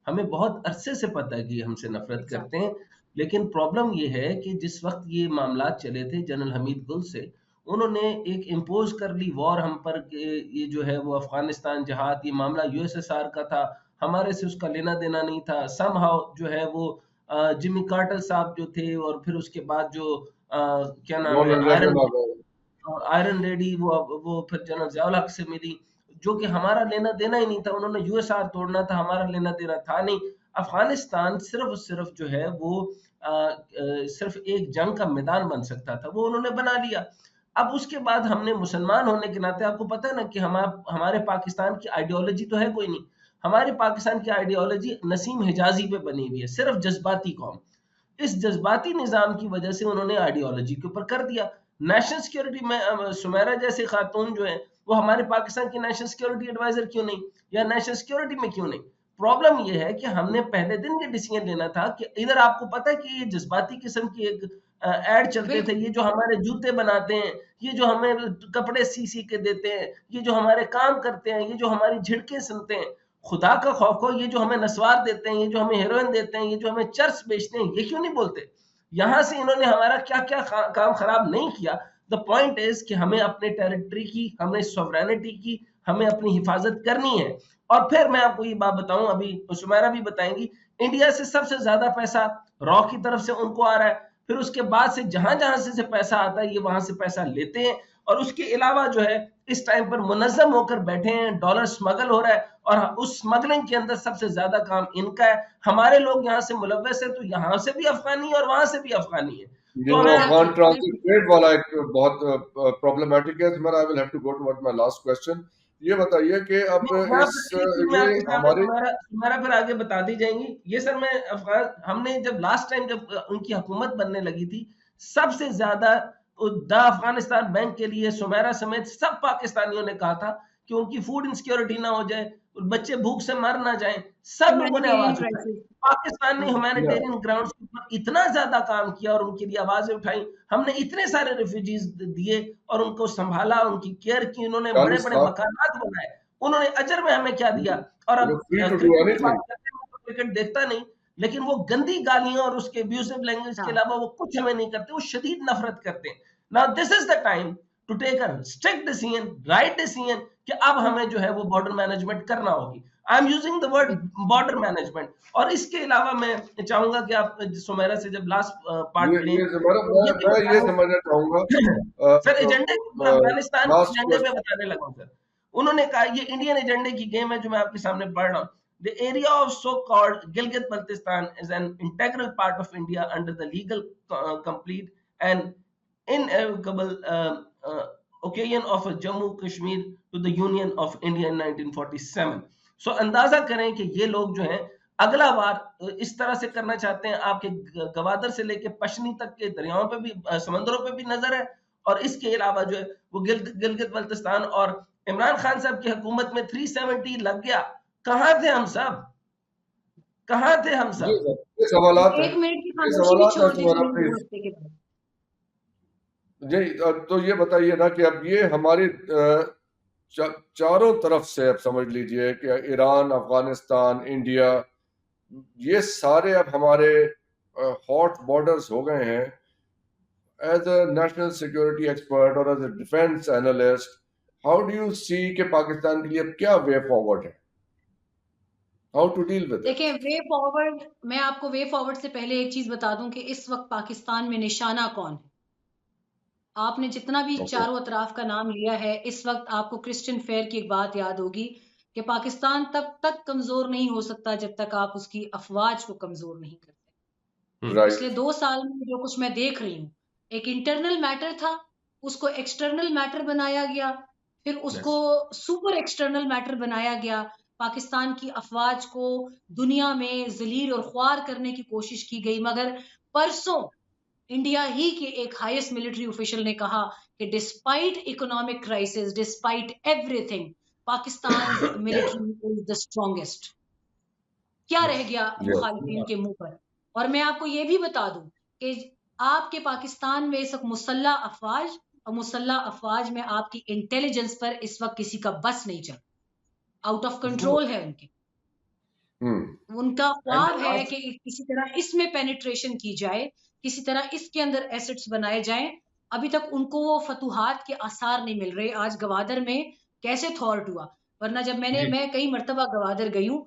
हमें बहुत अरसे से पता है कि ये हमसे नफरत करते एग्जैक्टली। हैं। लेकिन प्रॉब्लम ये है कि जिस वक्त ये मामलात चले थे जनरल हमीद गुल से, उन्होंने एक इम्पोज कर ली वॉर हम पर कि ये जो है वो अफगानिस्तान जहाद, ये मामला यूएसएसआर का था, हमारे से उसका लेना देना नहीं था। समहाउ जो है वो जिमी कार्टर साहब जो थे, और फिर उसके बाद जो क्या नाम है, रोनाल्ड रेगन आ गए। और आयरन लेडी, वो फिर जनरल ज़ियाउल हक से मिली, जो कि हमारा लेना देना ही नहीं था। उन्होंने यूएसआर तोड़ना था, हमारा लेना देना था नहीं। अफगानिस्तान सिर्फ सिर्फ जो है वो सिर्फ एक जंग का मैदान बन सकता था, वो उन्होंने बना लिया। अब उसके बाद हमने मुसलमान होने के नाते, आपको पता है ना कि हमारे पाकिस्तान की आइडियोलॉजी तो है कोई नहीं। हमारे पाकिस्तान की आइडियोलॉजी नसीम हिजाजी पे बनी हुई है, सिर्फ जज्बाती कौम। इस जज्बाती निजाम की वजह से उन्होंने आइडियोलॉजी के ऊपर कर दिया। नेशनल सिक्योरिटी में सुमेरा जैसे खातून जो है, वो हमारे पाकिस्तान की नेशनल सिक्योरिटी एडवाइजर क्यों नहीं, या नेशनल सिक्योरिटी में क्यों नहीं? प्रॉब्लम ये है कि हमने पहले दिन ये डिसीजन लेना था कि इधर आपको पता है कि ये जज्बाती किस्म की एक एड चलते थे, बिल्कुल। ये जो हमारे जूते बनाते हैं, ये जो हमें कपड़े सी सी के देते हैं, ये जो हमारे काम करते हैं, ये जो हमारी झिड़कें सुनते हैं, खुदा का खौफ हो, ये जो हमें नस्वार देते हैं, ये जो हमें हेरोइन देते हैं, ये जो हमें चर्च बेचते हैं, ये क्यों नहीं बोलते? यहाँ से इन्होंने हमारा क्या-क्या काम खराब नहीं किया। द पॉइंट इज कि हमें अपने टेरिटरी की, हमें सॉवरेनिटी की, हमें अपनी हिफाजत करनी है। और फिर मैं आपको ये बात बताऊं, अभी सुमेरा भी बताएंगी, इंडिया से सबसे ज्यादा पैसा रॉ की तरफ से उनको आ रहा है, फिर उसके बाद से जहां जहां से पैसा आता है ये वहां से पैसा लेते हैं, और उसके अलावा जो है इस टाइम पर मुनज़्ज़म होकर बैठे हैं, डॉलर स्मगल हो रहा है, और उस स्मगलिंग के अंदर सबसे ज्यादा काम इनका है। हमारे लोग यहाँ से मुलव्वस है, तो यहाँ से भी अफगानी और वहां से भी अफगानी है। ये तो जो हमें अफगान ट्रांजिट ट्रेड वाला एक बहुत प्रॉब्लमेटिक है। I will have to go toward my last question. ये बताइए कि अब यहाँ इस पर एक चीज मैं ये आपके सामने हमारे तुम्हारा फिर आगे बता दी जाएंगी। ये सर, मैं अफगान, हमने जब लास्ट टाइम जब उनकी हुकूमत बनने लगी थी, सबसे ज्यादा द अफगानिस्तान बैंक के लिए सुमेरा समेत सब पाकिस्तानियों ने कहा था कि उनकी फूड इनसिक्योरिटी ना हो जाए, बच्चे भूख से मर ना जाएं, सब लोगों ने ह्यूमैनिटेरियन आवाज उठाई। क्राइसिस। पाकिस्तान ने या ह्यूमैनिटेरियन ग्राउंड्स के ऊपर इतना ज्यादा काम किया और उनके लिए आवाजें उठाई, हमने इतने सारे रिफ्यूजीज दिए और उनको संभाला, उनकी केयर की, उन्होंने बड़े चालीस बड़े लाख मकानात बनाए, उन्होंने अजर में हमें क्या दिया। और अब फ्री टू डू क्रिकेट की बात एनीथिंग। करते हैं, मैं तो क्रिकेट देखता नहीं, लेकिन वो गंदी गालियां और उसके अब्यूसिव लैंग्वेज के हाँ, अलावा वो कुछ हमें नहीं करते, वो शदीद नफरत करते हैं। Now this is the time to take a strict decision, right decision, कि अब हमें जो है वो बॉर्डर मैनेजमेंट करना होगी। I am using the word border management. और इसके अलावा मैं चाहूंगा कि आप सुमेरा से जब लास्ट पार्ट लें, ये मैं तो ये भी मैं ये बताएं। समझना चाहूंगा सर एजेंडे, मैं अफगानिस्तान के लास्ट एजेंडे पे क्वेश्चन। बताने लगा हूं सर। उन्होंने कहा, ये इंडियन एजेंडे की गेम है जो मैं आपके सामने पढ़ रहा हूँ। The area of so-called Gilgit-Baltistan is an integral part of India under the legal, complete and inevitable occasion of Jammu Kashmir to the Union of India in 1947. So अंदाजा करें कि ये लोग जो हैं अगला बार इस तरह से करना चाहते हैं। आपके गवादर से लेके पश्चिमी तक के दरियाओं पे भी, समंदरों पे भी नजर है, और इसके अलावा जो है वो गिलगित बल्तिस्तान, और इमरान खान साहब की हुकूमत में 370 लग गया। कहाँ थे हम सब, कहाँ थे हम जी सब? सर, ये सवालात हैं, 1 मिनट की ये खामोशी भी सवालात हैं छोड़ सुमेरा दीजिए प्लीज। 2 हफ्ते के बाद। जी तो ये बताइए ना कि अब ये हमारी चारों तरफ से अब समझ लीजिए कि ईरान, अफगानिस्तान, इंडिया, ये सारे अब हमारे हॉट बॉर्डर्स हो गए हैं। As a national security expert और as a defence analyst, how do you see कि पाकिस्तान के लिए अब क्या वे फॉरवर्ड है? How to deal with it? देखिए, वे फॉरवर्ड, मैं आपको वे फॉरवर्ड से पहले एक चीज बता दूं कि इस वक्त पाकिस्तान में निशाना कौन है। आपने जितना भी ओके। चारों अतराफ का नाम लिया है, इस वक्त आपको क्रिश्चियन फेयर की एक बात याद होगी कि पाकिस्तान तब तक कमजोर नहीं हो सकता जब तक आप उसकी अफवाज को कमजोर नहीं करते। राइट। पिछले 2 साल में जो कुछ मैं देख रही हूँ, एक इंटरनल मैटर था, उसको एक्सटर्नल मैटर बनाया गया, फिर उसको सुपर एक्सटर्नल मैटर बनाया गया। पाकिस्तान की अफवाज को दुनिया में जलील और ख्वार करने की कोशिश की गई, मगर परसों इंडिया ही के एक हाईएस्ट मिलिट्री ऑफिशियल ने कहा कि despite economic crisis, despite everything, Pakistan military is the strongest. क्या रह गया मुखालिफिन के मुंह पर? और मैं आपको ये भी बता दूं कि आपके पाकिस्तान में इस वक्त मुसल्ला अफवाज, और मुसल्ला अफवाज में आपकी इंटेलिजेंस पर इस वक्त किसी का बस नहीं चल, आउट ऑफ कंट्रोल है उनके। उनका ख्वाब है कि किसी तरह इसमें पेनिट्रेशन की जाए, किसी तरह इसके अंदर एसेट्स बनाए जाएं। अभी तक उनको वो फतुहात के आसार नहीं मिल रहे। आज गवादर में कैसे थॉर्ट हुआ, वरना जब मैं कई मर्तबा गवादर गई हूँ,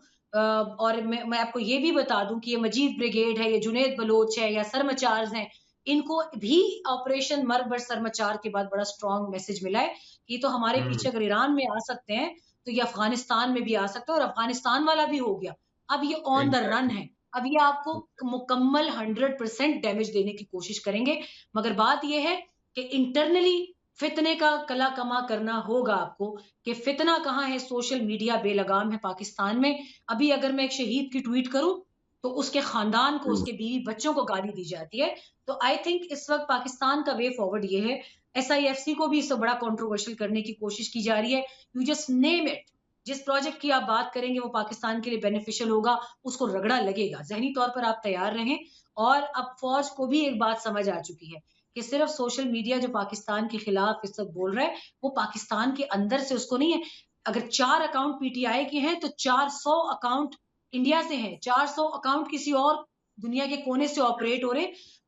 और मैं आपको ये भी बता दूं कि ये मजीद ब्रिगेड है, ये जुनेद बलोच है, या सरमचार्स हैं, इनको भी ऑपरेशन मर्ग बर सरमचार के बाद बड़ा स्ट्रॉन्ग मैसेज मिला है कि तो हमारे पीछे अगर ईरान में आ सकते हैं तो ये अफगानिस्तान में भी आ सकते हैं, और अफगानिस्तान वाला भी हो गया, अब ये ऑन द रन है। अब ये आपको मुकम्मल 100% डैमेज देने की कोशिश करेंगे। मगर बात ये है कि इंटरनली फितने का कला कमा करना होगा आपको, कि फितना कहाँ है। सोशल मीडिया बेलगाम है पाकिस्तान में। अभी अगर मैं एक शहीद की ट्वीट करूं तो उसके खानदान को, उसके बीवी बच्चों को गाली दी जाती है। तो आई थिंक इस वक्त पाकिस्तान का वे फॉरवर्ड ये है। SIFC को भी इससे बड़ा कंट्रोवर्शियल करने की कोशिश की जा रही है। यू जस्ट नेम इट, जिस प्रोजेक्ट की आप बात करेंगे वो पाकिस्तान के लिए बेनिफिशियल होगा, उसको रगड़ा लगेगा। जहनी तौर पर आप तैयार रहें। और अब फौज को भी एक बात समझ आ चुकी है कि सिर्फ सोशल मीडिया जो पाकिस्तान के खिलाफ इस वक्त बोल रहा है, वो पाकिस्तान के अंदर से उसको नहीं है। अगर 4 अकाउंट पीटीआई के हैं तो 400 अकाउंट इंडिया से हैं, 400 अकाउंट किसी और दुनिया के कोने से ऑपरेट हो रहे,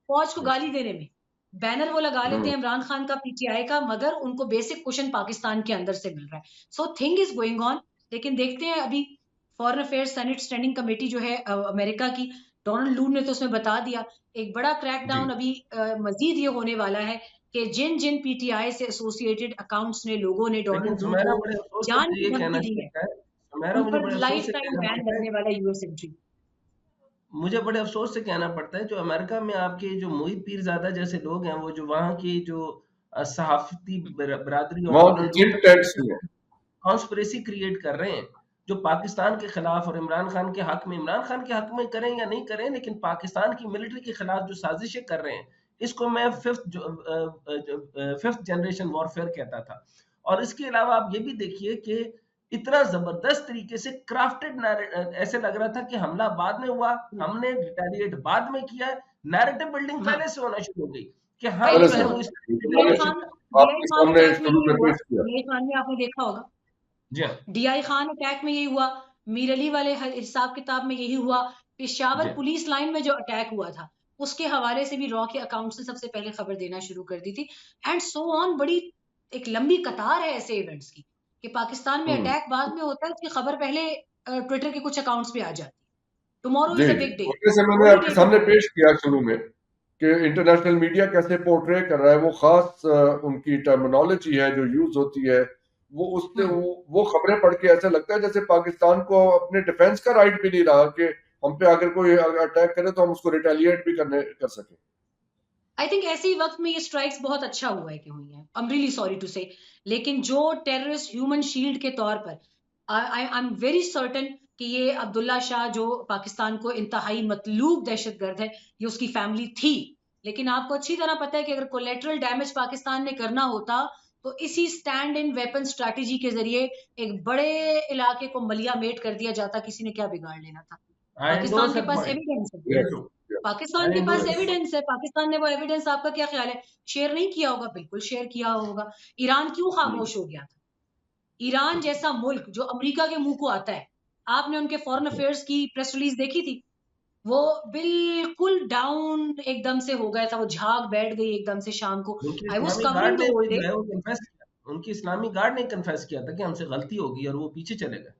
फौज को गाली देने में। बैनर वो लगा लेते हैं इमरान खान का, पीटीआई का, मगर उनको बेसिक क्वेश्चन पाकिस्तान के अंदर से मिल रहा है। So thing is going on. लेकिन देखते हैं अभी foreign affairs senate standing committee जो है अमेरिका की, डोनाल्ड लू ने तो उसमें बता दिया, एक बड़ा क्रैकडाउन अभी मजीद ये होने वाला है कि जिन जिन पीटीआई से एसोसिएटेड अकाउंट्स ने, लोगों ने लेकिन डोनाल्ड लू सुमेरा को बड़े अफसोस से जान मुझे की ये कहना धमकी दी है, पड़ता है, सुमेरा उन मुझे पर बड़े अफसोस लाइफ से टाइम कहना बैन पड़ता है, लगने वाला यूएस एंट्री। मुझे बड़े अफसोस से कहना पड़ता है जो अमेरिका में आपके जो मोहित पीरजादा जैसे लोग हैं, वो जो वहाँ की जो सहाफती बरादरी और वहाँ डोनाल्ड थिंक ट्रंप टैंक्स में कॉन्स्पिरेसी क्रिएट कर रहे हैं, जो पाकिस्तान के खिलाफ और इमरान खान के हक में, इमरान खान के हक में करें या नहीं करें, लेकिन पाकिस्तान की मिलिट्री के खिलाफ जो साजिशें कर रहे हैं, इसको मैं फिफ्थ जनरेशन वॉरफेयर कहता था। और इसके अलावा आप ये भी देखिए कि इतना जबरदस्त तरीके से क्राफ्टेड, ऐसे लग रहा था कि हमला बाद में हुआ, हमने रिटेलिएट बाद में किया, नैरेटिव बिल्डिंग हाँ, पहले से होना शुरू हो गई कि हाँ पहले पहले से से वो होना इस चाहिए। पहले से आपके डीआई खान सामने अटैक में शुरू यही में हुआ, पेश किया। डीआई खान में आपने देखा होगा, जी हाँ, डीआई खान अटैक में यही हुआ, मीर अली वाले हिसाब किताब में यही हुआ, पेशावर जी पुलिस लाइन में जो अटैक हुआ था उसके हवाले से भी रॉ के अकाउंट से सबसे पहले खबर देना शुरू कर दी थी, एंड सो ऑन। बड़ी एक लंबी कतार है ऐसे इवेंट्स की कि पाकिस्तान में अटैक बाद में होता है, उसकी खबर पहले ट्विटर के कुछ अकाउंट्स पे आ जाती है। टुमारो जी इज अ जी, बिग डे, जैसे मैंने होली आपके डे सामने टुमारो। पेश किया शुरू में कि इंटरनेशनल मीडिया कैसे पोर्ट्रे कर रहा है, वो खास उनकी टर्मिनोलॉजी है जो यूज होती है, वो उससे वो खबरें पढ़ के ऐसा लगता है जैसे पाकिस्तान को अपने डिफेंस का राइट भी नहीं रहा कि हम पे अगर कोई अटैक करे तो हम उसको रिटेलिएट भी कर सके। आई थिंक ऐसे ही वक्त में ये स्ट्राइक्स बहुत अच्छा हुआ है कि हुई है, I am really sorry to say. लेकिन जो टेररिस्ट ह्यूमन शील्ड के तौर पर आई एम वेरी सर्टन कि ये अब्दुल्ला शाह जो पाकिस्तान को इंतहाई मतलूब दहशतगर्द है, ये उसकी फैमिली थी। लेकिन आपको अच्छी तरह पता है कि अगर कोलेटरल डैमेज पाकिस्तान ने करना होता तो इसी स्टैंड इन वेपन स्ट्रैटेजी के जरिए एक बड़े इलाके को मलिया मेट कर दिया जाता, किसी ने क्या बिगाड़ लेना था। आई पाकिस्तान एंडोर्स के हर पास पॉइंट, एविडेंस है, Yeah, yeah. पाकिस्तान आई के पास एंडोर्स एविडेंस है, पाकिस्तान ने वो एविडेंस, आपका क्या ख्याल है, शेयर नहीं किया होगा? बिल्कुल शेयर किया होगा। ईरान क्यों खामोश हो गया था? ईरान जैसा मुल्क जो अमेरिका के मुंह को आता है, आपने उनके फॉरेन अफेयर्स की प्रेस रिलीज देखी थी? वो बिल्कुल डाउन एकदम से हो गया था, वो झाग बैठ गई एकदम से शाम को। उनकी I was Islami covering guard the ने होल जो डे। है वो कन्फेस किया, उनकी इस्लामी गार्ड ने कन्फेस किया था कि हमसे गलती होगी और वो पीछे चले गए,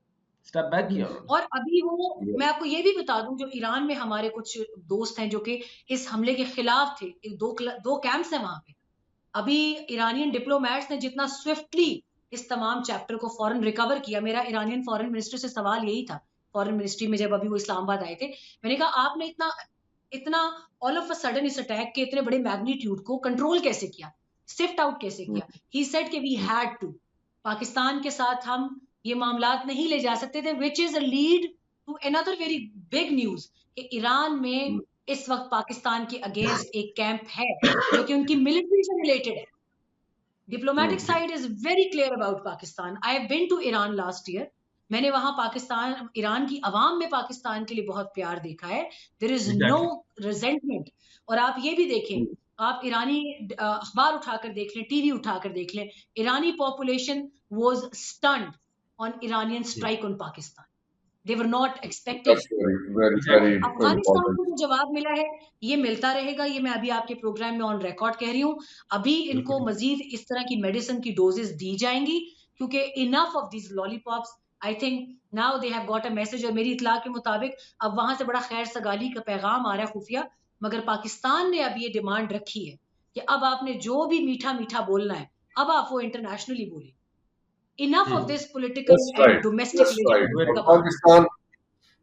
स्टेप बैक किया उन्होंने। और अभी वो, Yeah. मैं आपको ये भी बता दूं, जो ईरान में हमारे कुछ दोस्त हैं जो कि इस हमले के खिलाफ थे, दो कैंप्स हैं वहां पे। अभी ईरानियन डिप्लोमेट्स ने जितना स्विफ्टली इस तमाम चैप्टर को फॉरेन रिकवर किया, मेरा ईरानियन फॉरेन मिनिस्टर से सवाल यही था फॉरेन मिनिस्ट्री में जब अभी वो इस्लामाबाद आए थे, मैंने कहा आपने इतना इतना ऑल ऑफ अ सडन इस अटैक के इतने बड़े मैग्नीट्यूड को कंट्रोल कैसे किया, सिफ्ट आउट कैसे किया? ही सेड कि वी हैड टू, पाकिस्तान के साथ हम ये मामलात नहीं ले जा सकते थे, which is a lead to another very big news कि ईरान में इस वक्त पाकिस्तान के अगेंस्ट एक कैंप है जो कि उनकी मिलिट्री से रिलेटेड है। Diplomatic side is very clear about Pakistan. I have been to Iran last year, मैंने वहां पाकिस्तान, ईरान की आवाम में पाकिस्तान के लिए बहुत प्यार देखा है, there is no exactly, resentment. और आप ये भी देखें, आप ईरानी अखबार उठाकर देख लें, टीवी उठाकर देख लें, ईरानी population was stunned on Iranian strike on Pakistan, they were not expecting. That's very exactly. Afghanistan important. को जो जवाब मिला है ये मिलता रहेगा, ये मैं अभी आपके प्रोग्राम में ऑन रिकॉर्ड कह रही हूँ। अभी इनको बिल्कुल मजीद इस तरह की मेडिसिन की डोजेस दी जाएंगी क्योंकि enough of these lollipops, I think now they have got a message. और मेरी इतला के मुताबिक अब वहां से बड़ा खैर सगाली का पैगाम आ रहा है खुफिया, मगर पाकिस्तान ने अब ये डिमांड रखी है कि अब आपने जो भी मीठा मीठा बोलना है अब आप वो इंटरनेशनली बोले। Enough of this political That's and right. Domestic That's right. Relation. और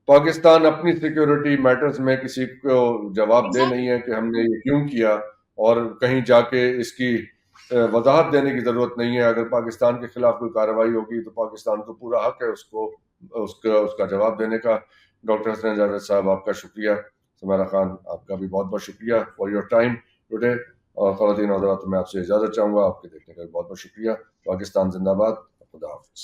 पाकिस्तान अपनी सिक्योरिटी मैटर्स में किसी को जवाब दे नहीं एग्जैक्टली, है कि हमने ये क्यों किया, और कहीं जाके इसकी वजाहत देने की जरूरत नहीं है। अगर पाकिस्तान के खिलाफ कोई कार्रवाई होगी तो पाकिस्तान को पूरा हक है उसको उसका जवाब देने का। डॉक्टर हसन जावेद साहब, आपका शुक्रिया। सुमेरा खान, आपका भी बहुत बहुत शुक्रिया फॉर योर टाइम टुडे। और ख़वातीन हज़रात, मैं आपसे इजाज़त चाहूँगा, आपके देखने का भी बहुत बहुत शुक्रिया। पाकिस्तान जिंदाबाद। खुदा हाफ़िज़।